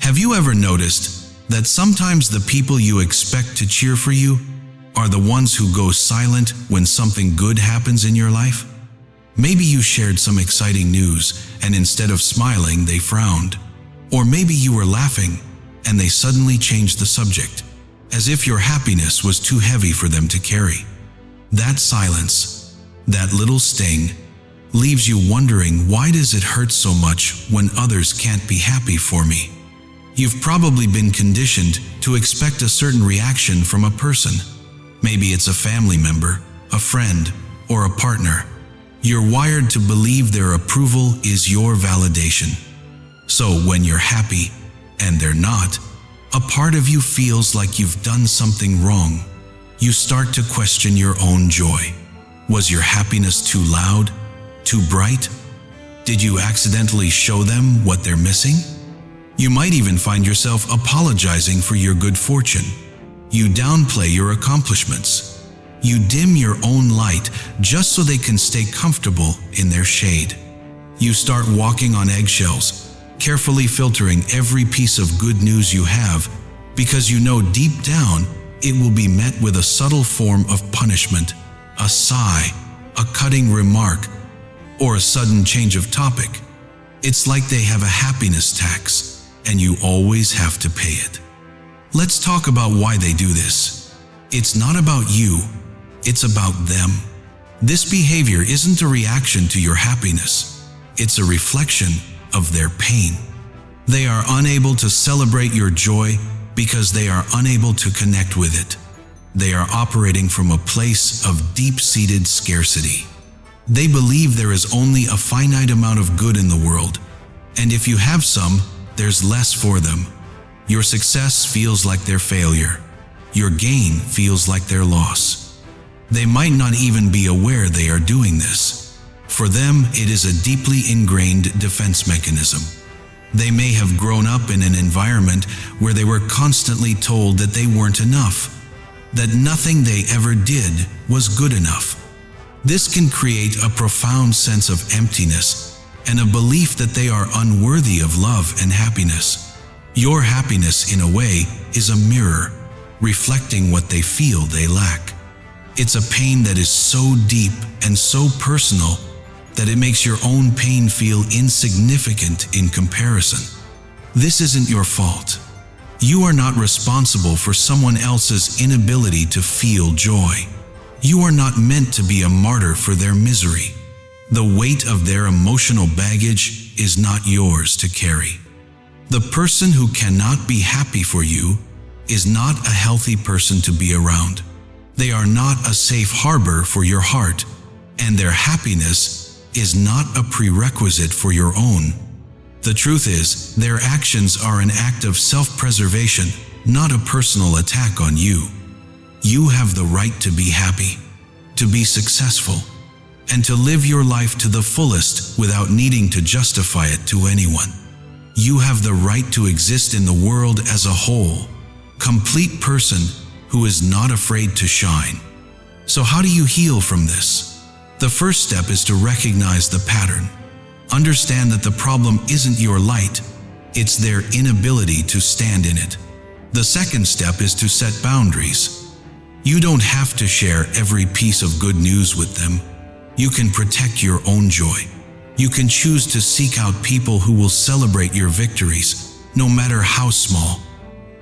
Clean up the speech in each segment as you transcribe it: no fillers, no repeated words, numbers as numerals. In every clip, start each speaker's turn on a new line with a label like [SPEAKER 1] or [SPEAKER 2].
[SPEAKER 1] Have you ever noticed that sometimes the people you expect to cheer for you are the ones who go silent when something good happens in your life? Maybe you shared some exciting news, and instead of smiling, they frowned. Or maybe you were laughing, and they suddenly changed the subject, as if your happiness was too heavy for them to carry. That silence, that little sting, leaves you wondering, why does it hurt so much when others can't be happy for me? You've probably been conditioned to expect a certain reaction from a person. Maybe it's a family member, a friend, or a partner. You're wired to believe their approval is your validation. So when you're happy, and they're not, a part of you feels like you've done something wrong. You start to question your own joy. Was your happiness too loud? Too bright? Did you accidentally show them what they're missing? You might even find yourself apologizing for your good fortune. You downplay your accomplishments. You dim your own light just so they can stay comfortable in their shade. You start walking on eggshells, carefully filtering every piece of good news you have, because you know deep down it will be met with a subtle form of punishment, a sigh, a cutting remark, or a sudden change of topic. It's like they have a happiness tax, and you always have to pay it. Let's talk about why they do this. It's not about you, it's about them. This behavior isn't a reaction to your happiness, it's a reflection of their pain. They are unable to celebrate your joy because they are unable to connect with it. They are operating from a place of deep-seated scarcity. They believe there is only a finite amount of good in the world, and if you have some, there's less for them. Your success feels like their failure. Your gain feels like their loss. They might not even be aware they are doing this. For them, it is a deeply ingrained defense mechanism. They may have grown up in an environment where they were constantly told that they weren't enough, that nothing they ever did was good enough. This can create a profound sense of emptiness and a belief that they are unworthy of love and happiness. Your happiness, in a way, is a mirror, reflecting what they feel they lack. It's a pain that is so deep and so personal that it makes your own pain feel insignificant in comparison. This isn't your fault. You are not responsible for someone else's inability to feel joy. You are not meant to be a martyr for their misery. The weight of their emotional baggage is not yours to carry. The person who cannot be happy for you is not a healthy person to be around. They are not a safe harbor for your heart, and their happiness is not a prerequisite for your own. The truth is, their actions are an act of self-preservation, not a personal attack on you. You have the right to be happy, to be successful, and to live your life to the fullest without needing to justify it to anyone. You have the right to exist in the world as a whole, complete person who is not afraid to shine. So how do you heal from this? The first step is to recognize the pattern. Understand that the problem isn't your light, it's their inability to stand in it. The second step is to set boundaries. You don't have to share every piece of good news with them. You can protect your own joy. You can choose to seek out people who will celebrate your victories, no matter how small.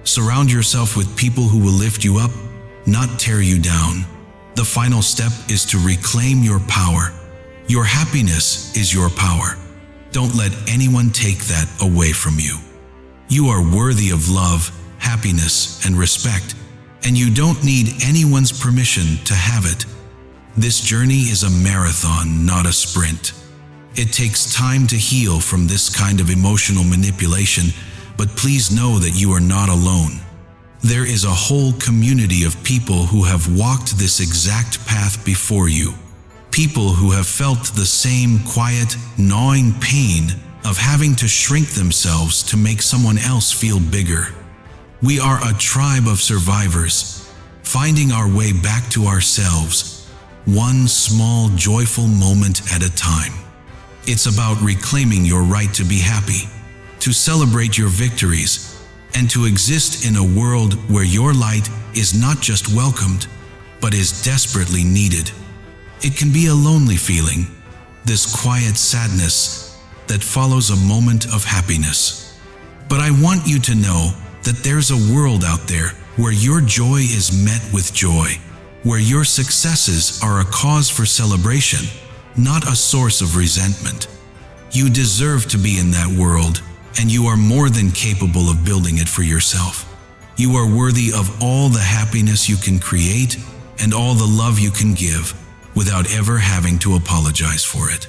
[SPEAKER 1] Surround yourself with people who will lift you up, not tear you down. The final step is to reclaim your power. Your happiness is your power. Don't let anyone take that away from you. You are worthy of love, happiness, and respect, and you don't need anyone's permission to have it. This journey is a marathon, not a sprint. It takes time to heal from this kind of emotional manipulation, but please know that you are not alone. There is a whole community of people who have walked this exact path before you. People who have felt the same quiet, gnawing pain of having to shrink themselves to make someone else feel bigger. We are a tribe of survivors, finding our way back to ourselves, one small, joyful moment at a time. It's about reclaiming your right to be happy, to celebrate your victories, and to exist in a world where your light is not just welcomed, but is desperately needed. It can be a lonely feeling, this quiet sadness that follows a moment of happiness. But I want you to know that there's a world out there where your joy is met with joy, where your successes are a cause for celebration, not a source of resentment. You deserve to be in that world, and you are more than capable of building it for yourself. You are worthy of all the happiness you can create and all the love you can give without ever having to apologize for it.